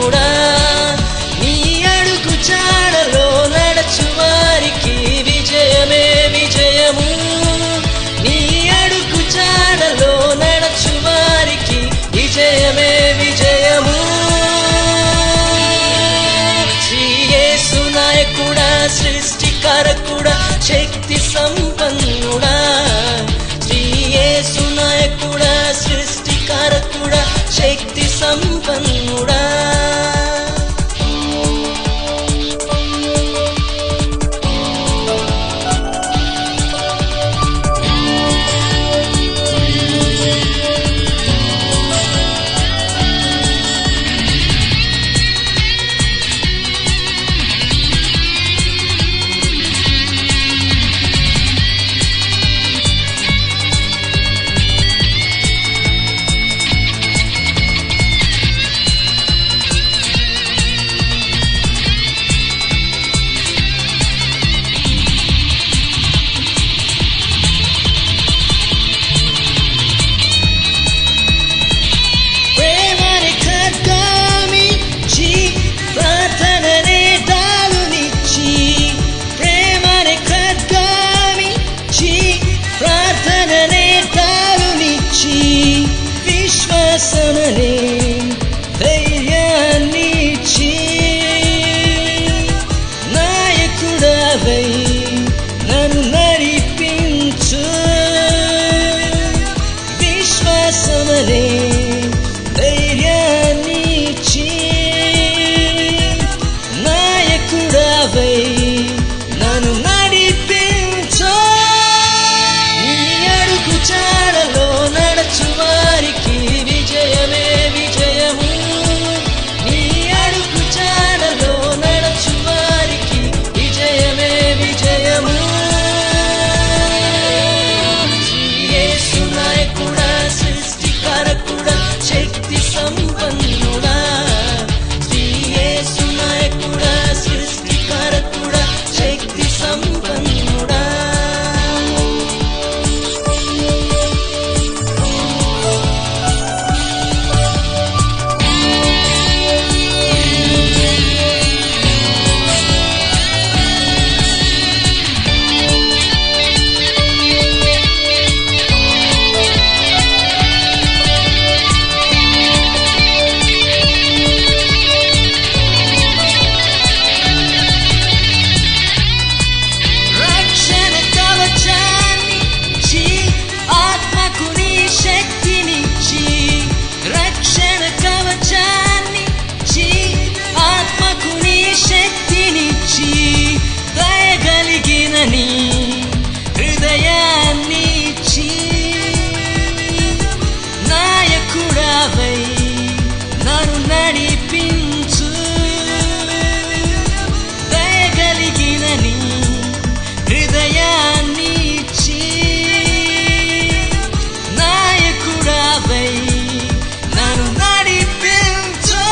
సంపన్నుడా నీ అడుగు జాడలో నడచు వారికి విజయమే విజయము నీ అడుగు జాడలో నడచు వారికి విజయమే విజయము శ్రీ యేసు నాయకుడా సృష్టికారకుడా శక్తి సంపన్నుడా శ్రీ యేసు నాయకుడా సృష్టికారకుడా శక్తి సంపన్నుడా విశ్వాసమనే ధైర్యాన్నిచ్చి నాయకుడవై నన్ను నడిపించు విశ్వాసమనే ధైర్యాన్నిచ్చి నాయకుడవై నన్ను నడిపించు నీ అడుగు జాడలో నడచు వారికి విజయమే విజయము నీ అడుగు జాడలో నడచు వారికి విజయమే విజయము శ్రీ యేసు నాయకుడా సృష్టికారకుడా శక్తి సంపన్నుడా శ్రీ యేసు నాయకుడా సృష్టికారకుడా శక్తి సంపన్నుడా హృదయాన్నిచ్చి నాయకుడవై నన్ను నడిపించు దయగలిగిన నీ హృదయాన్నిచ్చి నాయకుడవై నన్ను నడిపించు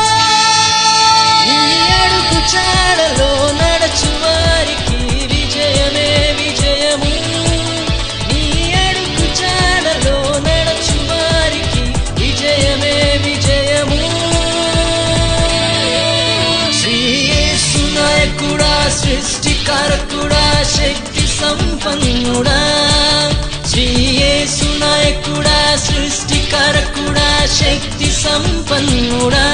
నీ అడుగు జాడలో నడచు వారికి విజయమే విజయము నీ అడుగు జాడలో నడచు వారికి విజయమే విజయము శ్రీ యేసు నాయకుడా సృష్టికారకుడా శక్తి సంపన్నుడా శ్రీ యేసు నాయకుడా సృష్టికారకుడా శక్తి సంపన్నుడా